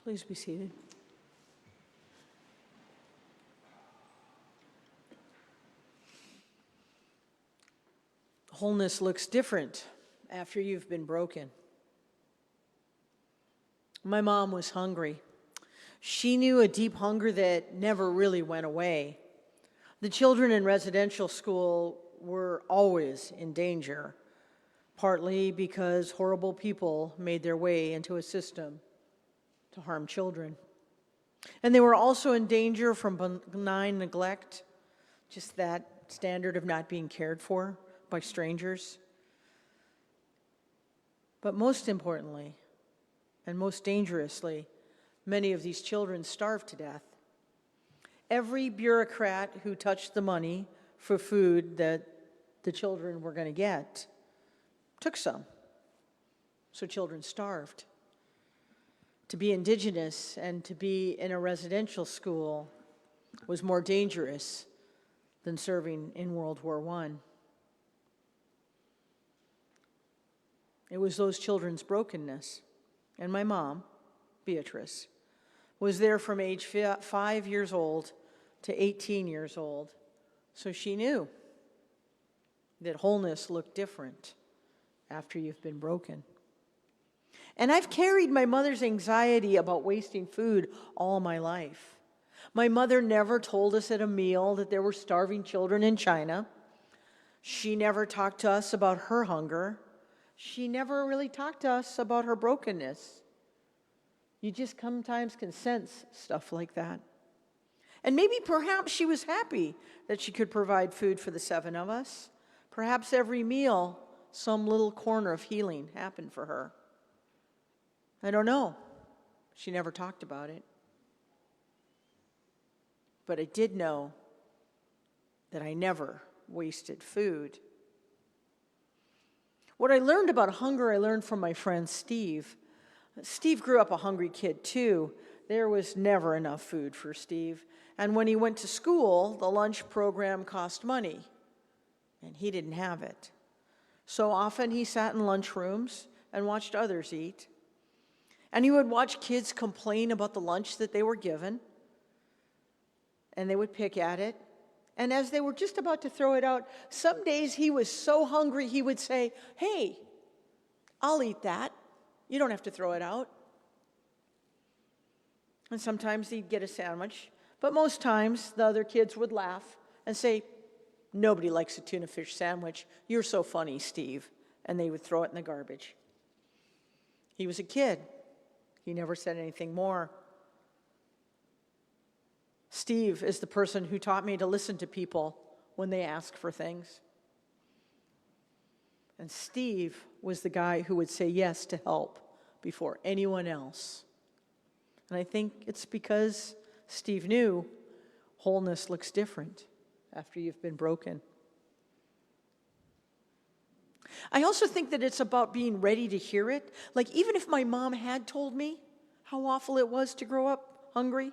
Please be seated. Wholeness looks different after you've been broken. My mom was hungry. She knew a deep hunger that never really went away. The children in residential school were always in danger, partly because horrible people made their way into a system to harm children. And they were also in danger from benign neglect, just that standard of not being cared for by strangers. But most importantly, and most dangerously, many of these children starved to death. Every bureaucrat who touched the money for food that the children were going to get took some. So children starved. To be indigenous and to be in a residential school was more dangerous than serving in World War I. It was those children's brokenness. And my mom, Beatrice, was there from age 5 years old to 18 years old. So she knew that wholeness looked different after you've been broken. And I've carried my mother's anxiety about wasting food all my life. My mother never told us at a meal that there were starving children in China. She never talked to us about her hunger. She never really talked to us about her brokenness. You just sometimes can sense stuff like that. And maybe perhaps she was happy that she could provide food for the 7 of us. Perhaps every meal, some little corner of healing happened for her. I don't know. She never talked about it. But I did know that I never wasted food. What I learned about hunger, I learned from my friend Steve. Steve grew up a hungry kid too. There was never enough food for Steve. And when he went to school, the lunch program cost money, and he didn't have it. So often he sat in lunchrooms and watched others eat. And he would watch kids complain about the lunch that they were given, and they would pick at it. And as they were just about to throw it out, some days he was so hungry he would say, "Hey, I'll eat that. You don't have to throw it out." And sometimes he'd get a sandwich, but most times the other kids would laugh and say, "Nobody likes a tuna fish sandwich. You're so funny, Steve." And they would throw it in the garbage. He was a kid. He never said anything more. Steve is the person who taught me to listen to people when they ask for things. And Steve was the guy who would say yes to help before anyone else. And I think it's because Steve knew wholeness looks different after you've been broken. I also think that it's about being ready to hear it. Like, even if my mom had told me how awful it was to grow up hungry,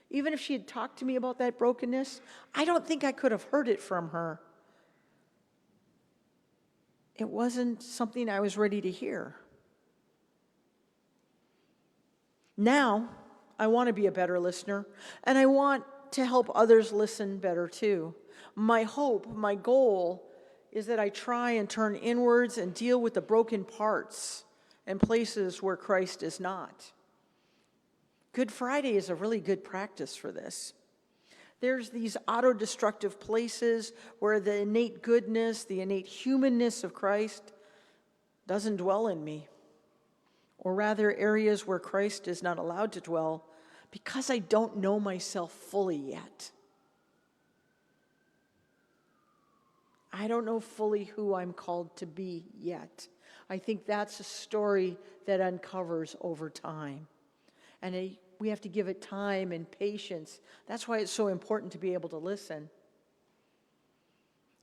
even if she had talked to me about that brokenness, I don't think I could have heard it from her. It wasn't something I was ready to hear. Now, I want to be a better listener, and I want to help others listen better too. My hope, my goal, is that I try and turn inwards and deal with the broken parts and places where Christ is not. Good Friday is a really good practice for this. There's these auto-destructive places where the innate goodness, the innate humanness of Christ doesn't dwell in me. Or rather, areas where Christ is not allowed to dwell because I don't know myself fully yet. I don't know fully who I'm called to be yet. I think that's a story that uncovers over time. And we have to give it time and patience. That's why it's so important to be able to listen.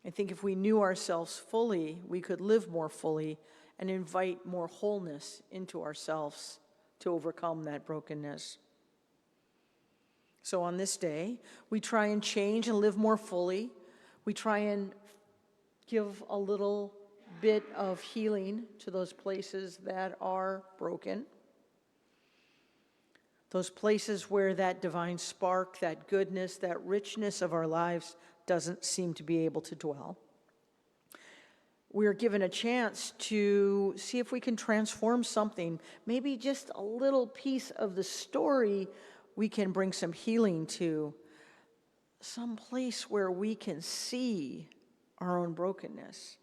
I think if we knew ourselves fully, we could live more fully and invite more wholeness into ourselves to overcome that brokenness. So on this day, we try and change and live more fully. We try and give a little bit of healing to those places that are broken. Those places where that divine spark, that goodness, that richness of our lives doesn't seem to be able to dwell. We're given a chance to see if we can transform something, maybe just a little piece of the story we can bring some healing to, some place where we can see our own brokenness.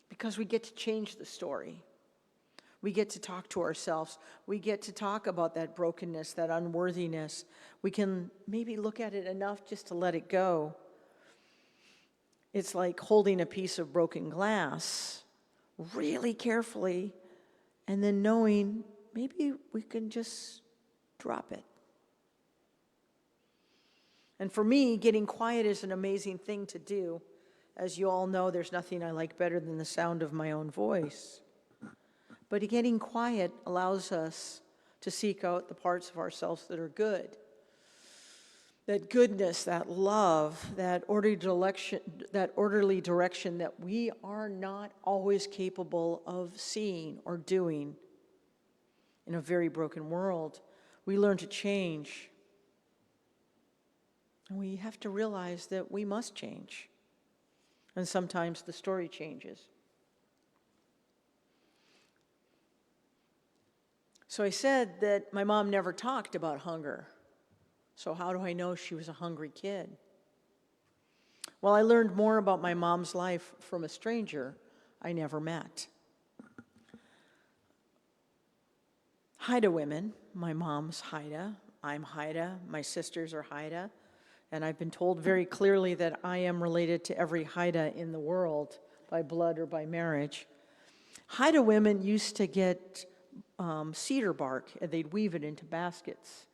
Because we get to change the story. We get to talk to ourselves. We get to talk about that brokenness, that unworthiness. We can maybe look at it enough just to let it go. It's like holding a piece of broken glass really carefully and then knowing maybe we can just drop it. And for me, getting quiet is an amazing thing to do. As you all know, there's nothing I like better than the sound of my own voice. But getting quiet allows us to seek out the parts of ourselves that are good. That goodness, that love, that orderly direction that we are not always capable of seeing or doing. In a very broken world, we learn to change. And we have to realize that we must change. And sometimes the story changes. So I said that my mom never talked about hunger. So how do I know she was a hungry kid? Well, I learned more about my mom's life from a stranger I never met. Haida women, my mom's Haida, I'm Haida, my sisters are Haida, and I've been told very clearly that I am related to every Haida in the world by blood or by marriage. Haida women used to get cedar bark, and they'd weave it into baskets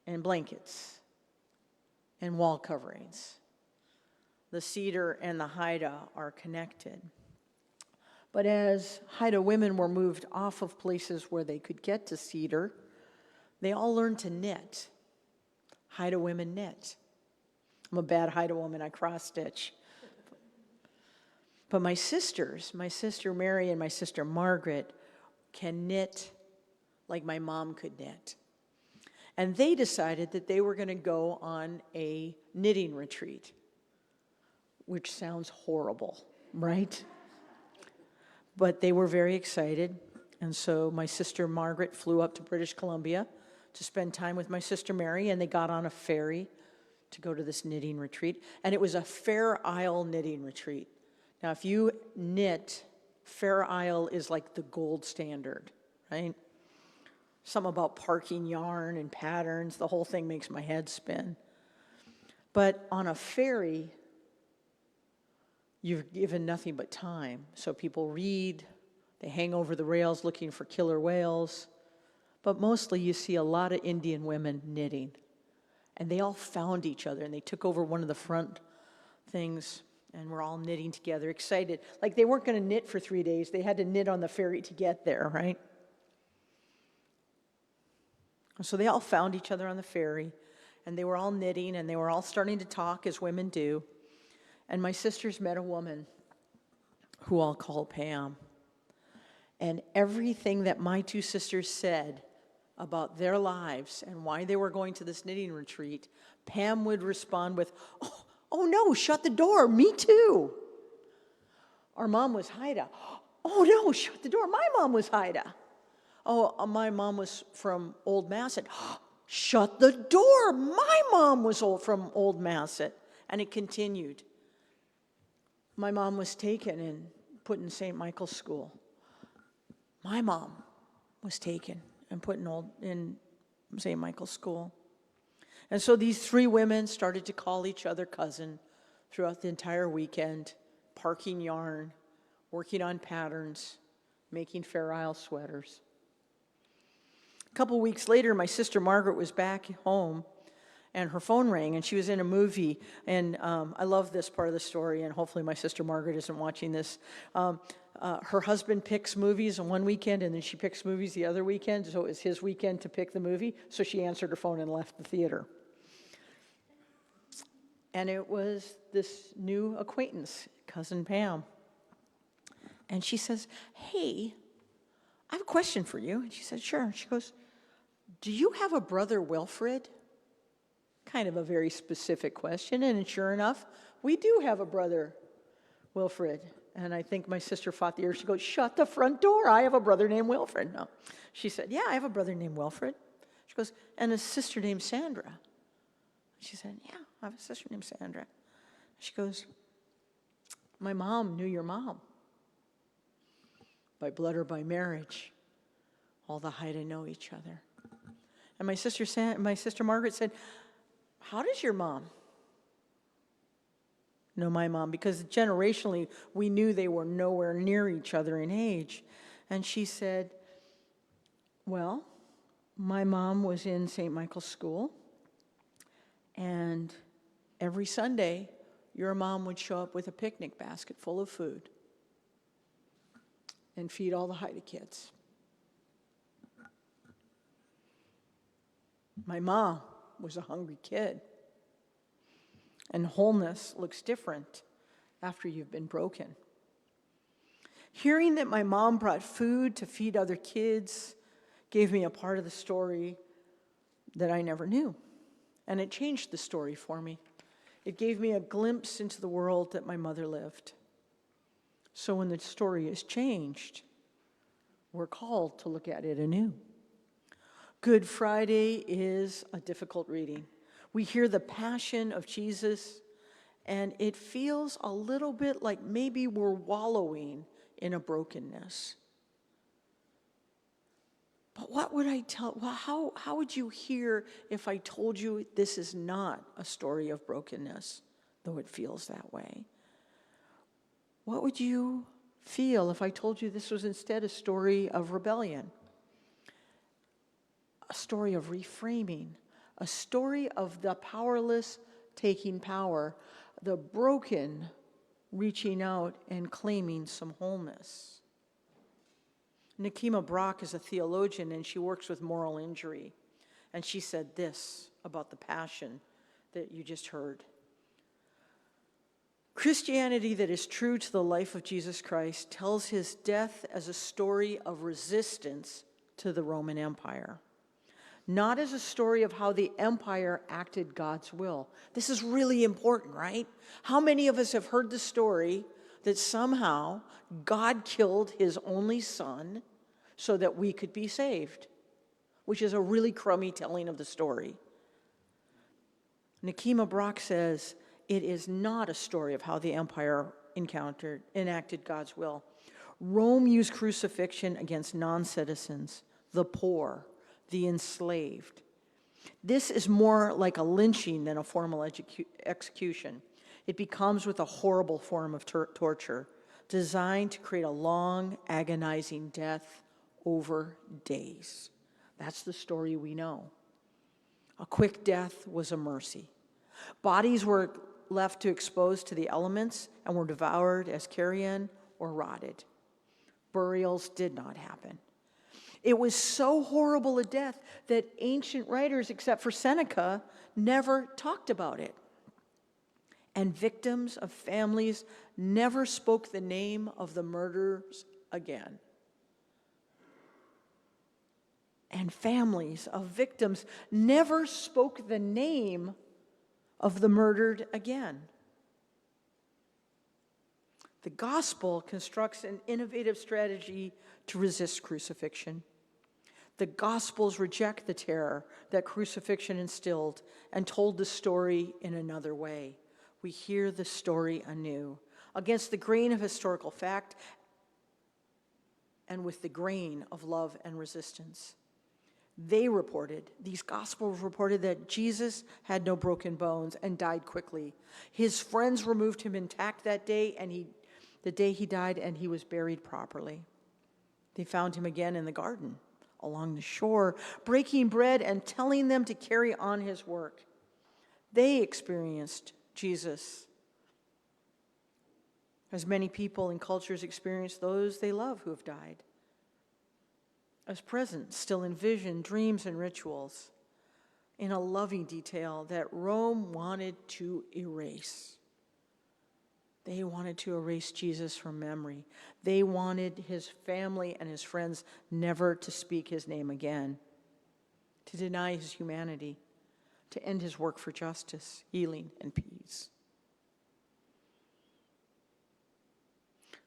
and blankets and wall coverings. The cedar and the Haida are connected. But as Haida women were moved off of places where they could get to cedar, they all learned to knit. Haida women knit. I'm a bad Haida woman, I cross-stitch. But my sisters, my sister Mary and my sister Margaret, can knit like my mom could knit. And they decided that they were going to go on a knitting retreat, which sounds horrible, right? But they were very excited. And so my sister Margaret flew up to British Columbia to spend time with my sister Mary, and they got on a ferry to go to this knitting retreat. And it was a Fair Isle knitting retreat. Now, if you knit, Fair Isle is like the gold standard, right? Something about parking yarn and patterns, the whole thing makes my head spin. But on a ferry, you're given nothing but time. So people read, they hang over the rails looking for killer whales, but mostly you see a lot of Indian women knitting. And they all found each other, and they took over one of the front things, and we're all knitting together, excited. Like they weren't going to knit for 3 days. They had to knit on the ferry to get there, right? So they all found each other on the ferry, and they were all knitting, and they were all starting to talk as women do. And my sisters met a woman who I'll call Pam. And everything that my two sisters said about their lives and why they were going to this knitting retreat, Pam would respond with, oh no, shut the door, me too. Our mom was Haida. Oh no, shut the door, my mom was Haida. Oh, my mom was from Old Masset. Shut the door, my mom was from Old Masset. And it continued. My mom was taken and put in St. Michael's School. My mom was taken and put in St. Michael's School. And so these three women started to call each other cousin throughout the entire weekend, parking yarn, working on patterns, making Fair Isle sweaters. A couple weeks later, my sister Margaret was back home, and her phone rang, and she was in a movie. And I love this part of the story, and hopefully my sister Margaret isn't watching this. Her husband picks movies on one weekend, and then she picks movies the other weekend, so it was his weekend to pick the movie. So she answered her phone and left the theater. And it was this new acquaintance, Cousin Pam. And she says, hey, I have a question for you. And she said, sure. She goes, "Do you have a brother Wilfred?" Kind of a very specific question, and sure enough, we do have a brother Wilfred. And I think my sister fought the urge. She goes, "Shut the front door. I have a brother named Wilfred." No. She said, "Yeah, I have a brother named Wilfred." She goes, "And a sister named Sandra." She said, "Yeah, I have a sister named Sandra." She goes, "My mom knew your mom. By blood or by marriage, all the high to know each other." And my sister Margaret said, "How does your mom know my mom?" Because generationally, we knew they were nowhere near each other in age. And she said, "Well, my mom was in St. Michael's School, and every Sunday, your mom would show up with a picnic basket full of food and feed all the Haida kids. My mom was a hungry kid. And wholeness looks different after you've been broken. Hearing that my mom brought food to feed other kids gave me a part of the story that I never knew. And it changed the story for me. It gave me a glimpse into the world that my mother lived. So when the story is changed, we're called to look at it anew. Good Friday is a difficult reading. We hear the passion of Jesus, and it feels a little bit like maybe we're wallowing in a brokenness. But what would I tell? Well, how would you hear if I told you this is not a story of brokenness, though it feels that way? What would you feel if I told you this was instead a story of rebellion, a story of reframing, a story of the powerless taking power, the broken reaching out and claiming some wholeness? Nekima Brock is a theologian, and she works with moral injury. And she said this about the passion that you just heard. Christianity that is true to the life of Jesus Christ tells his death as a story of resistance to the Roman Empire, not as a story of how the empire acted God's will. This is really important, right? How many of us have heard the story that somehow God killed his only son so that we could be saved, which is a really crummy telling of the story? Nekima Brock says, it is not a story of how the empire enacted God's will. Rome used crucifixion against non-citizens, the poor, the enslaved. This is more like a lynching than a formal execution. It becomes with a horrible form of torture, designed to create a long, agonizing death over days. That's the story we know. A quick death was a mercy. Bodies were left to expose to the elements and were devoured as carrion or rotted. Burials did not happen. It was so horrible a death that ancient writers, except for Seneca, never talked about it. And victims of families never spoke the name of the murderers again. And families of victims never spoke the name of the murdered again. The gospel constructs an innovative strategy to resist crucifixion. The Gospels reject the terror that crucifixion instilled and told the story in another way. We hear the story anew, against the grain of historical fact and with the grain of love and resistance. These Gospels reported that Jesus had no broken bones and died quickly. His friends removed him intact that day, and the day he died, and he was buried properly. They found him again in the garden, along the shore, breaking bread and telling them to carry on his work. They experienced Jesus as many people and cultures experience those they love who have died, as present, still in vision, dreams, and rituals, in a loving detail that Rome wanted to erase. They wanted to erase Jesus from memory. They wanted his family and his friends never to speak his name again. to deny his humanity, to end his work for justice, healing, and peace.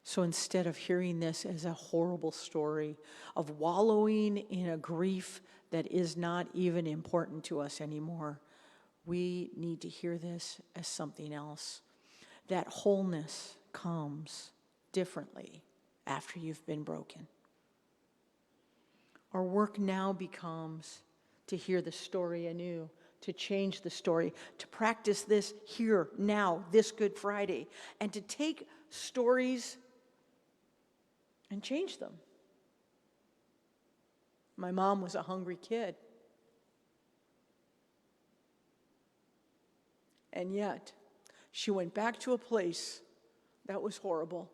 So instead of hearing this as a horrible story, of wallowing in a grief that is not even important to us anymore, we need to hear this as something else. That wholeness comes differently after you've been broken. Our work now becomes to hear the story anew, to change the story, to practice this here, now, this Good Friday, and to take stories and change them. My mom was a hungry kid. And yet, she went back to a place that was horrible.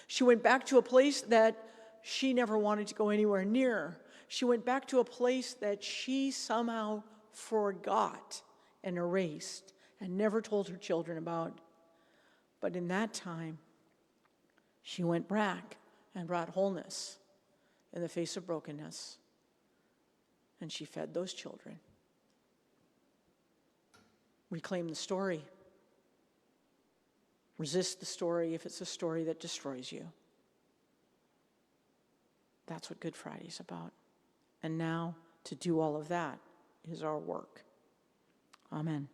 She went back to a place that she never wanted to go anywhere near. She went back to a place that she somehow forgot and erased and never told her children about. But in that time, she went back and brought wholeness in the face of brokenness. And she fed those children. Reclaim the story. Resist the story if it's a story that destroys you. That's what Good Friday is about. And now, to do all of that is our work. Amen.